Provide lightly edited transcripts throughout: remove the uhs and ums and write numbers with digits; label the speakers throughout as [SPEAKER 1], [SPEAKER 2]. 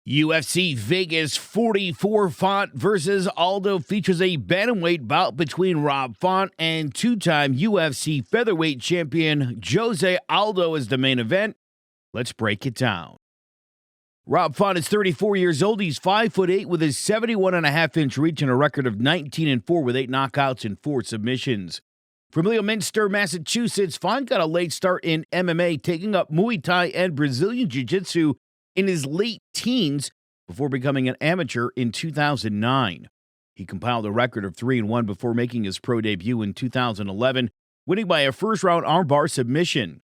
[SPEAKER 1] UFC Vegas 44 Font versus Aldo features a bantamweight bout between Rob Font and two-time UFC Featherweight Champion Jose Aldo as the main event. Let's break it down. Rob Font is 34 years old. He's 5'8" with a 71.5-inch reach and a record of 19-4 with 8 knockouts and 4 submissions. From Leominster, Massachusetts, Font got a late start in MMA, taking up Muay Thai and Brazilian Jiu-Jitsu in his late teens before becoming an amateur in 2009. He compiled a record of 3-1 before making his pro debut in 2011, winning by a first-round armbar submission.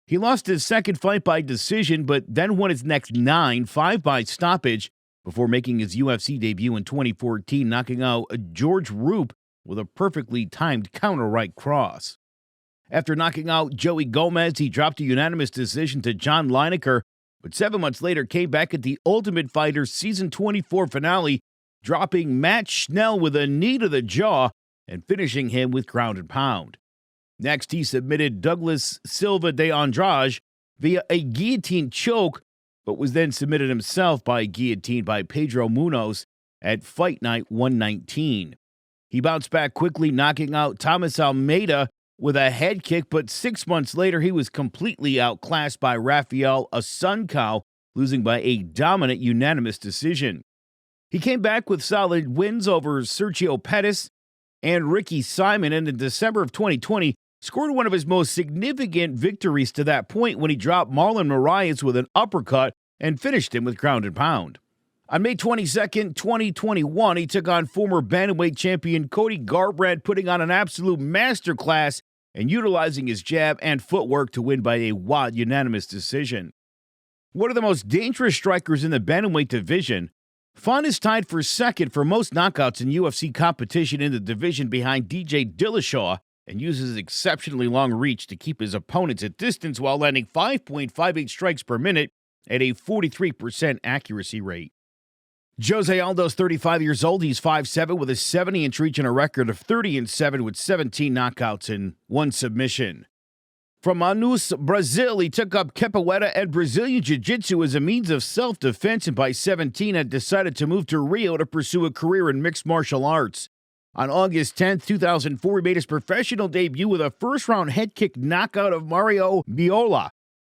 [SPEAKER 1] He lost his second fight by decision, but then won his next 9, 5 by stoppage, before making his UFC debut in 2014, knocking out George Roop with a perfectly timed counter-right cross. After knocking out Joey Gomez, he dropped a unanimous decision to John Lineker, but 7 months later came back at the Ultimate Fighter Season 24 finale, dropping Matt Schnell with a knee to the jaw and finishing him with ground and pound. Next, he submitted Douglas Silva de Andrade via a guillotine choke, but was then submitted himself by guillotine by Pedro Munhoz at Fight Night 119. He bounced back quickly, knocking out Thomas Almeida with a head kick, but 6 months later, he was completely outclassed by Rafael Assuncao, losing by a dominant unanimous decision. He came back with solid wins over Sergio Pettis and Ricky Simon, and in December of 2020, scored one of his most significant victories to that point when he dropped Marlon Moraes with an uppercut and finished him with ground and pound. On May 22nd, 2021, he took on former bantamweight champion Cody Garbrandt, putting on an absolute masterclass and utilizing his jab and footwork to win by a wide unanimous decision. One of the most dangerous strikers in the bantamweight division, Font is tied for second for most knockouts in UFC competition in the division behind TJ Dillashaw, and uses exceptionally long reach to keep his opponents at distance while landing 5.58 strikes per minute at a 43% accuracy rate. Jose Aldo's 35 years old. He's 5'7" with a 70-inch reach and a record of 30-7 with 17 knockouts and 1 submission. From Manaus, Brazil, he took up capoeira and Brazilian Jiu-Jitsu as a means of self-defense, and by 17 had decided to move to Rio to pursue a career in mixed martial arts. On August 10, 2004, he made his professional debut with a first-round head kick knockout of Mario Biola.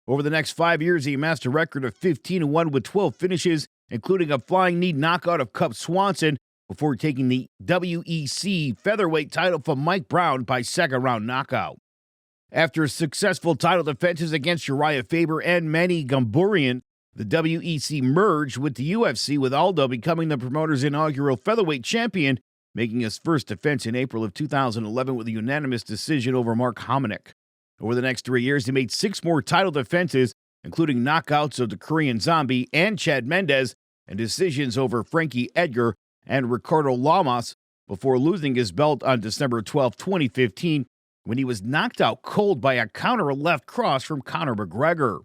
[SPEAKER 1] Over the next 5 years, he amassed a record of 15-1 with 12 finishes, including a flying knee knockout of Cub Swanson, before taking the WEC Featherweight title from Mike Brown by second-round knockout. After successful title defenses against Uriah Faber and Manny Gamburian, the WEC merged with the UFC, with Aldo becoming the promoter's inaugural featherweight champion, making his first defense in April of 2011 with a unanimous decision over Mark Hominick. Over the next 3 years, he made 6 more title defenses, including knockouts of the Korean Zombie and Chad Mendes, and decisions over Frankie Edgar and Ricardo Lamas, before losing his belt on December 12, 2015, when he was knocked out cold by a counter left cross from Conor McGregor.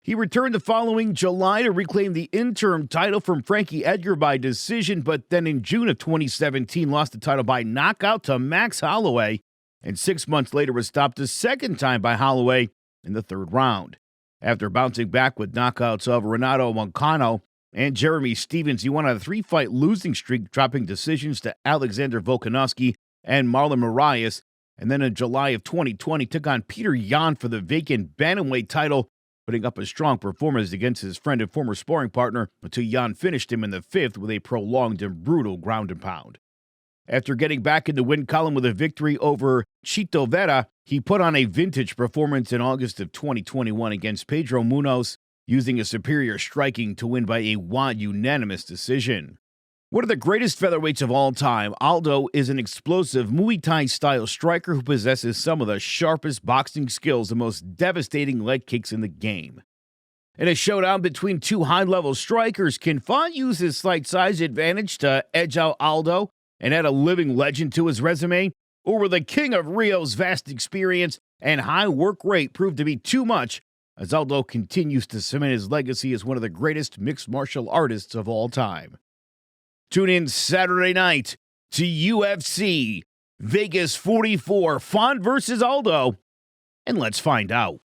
[SPEAKER 1] He returned the following July to reclaim the interim title from Frankie Edgar by decision, but then in June of 2017 lost the title by knockout to Max Holloway, and 6 months later was stopped a second time by Holloway in the 3rd round. After bouncing back with knockouts of Renato Moicano and Jeremy Stevens, he went on a 3-fight losing streak, dropping decisions to Alexander Volkanovski and Marlon Moraes, and then in July of 2020 took on Peter Yan for the vacant bantamweight title, putting up a strong performance against his friend and former sparring partner until Yan finished him in the 5th with a prolonged and brutal ground and pound. After getting back in the win column with a victory over Chito Vera, he put on a vintage performance in August of 2021 against Pedro Munhoz, using a superior striking to win by a wide unanimous decision. One of the greatest featherweights of all time, Aldo is an explosive Muay Thai-style striker who possesses some of the sharpest boxing skills and most devastating leg kicks in the game. In a showdown between two high-level strikers, can Font use his slight size advantage to edge out Aldo and add a living legend to his resume? Or will the king of Rio's vast experience and high work rate prove to be too much as Aldo continues to cement his legacy as one of the greatest mixed martial artists of all time? Tune in Saturday night to UFC Vegas 44 Font versus Aldo, and let's find out.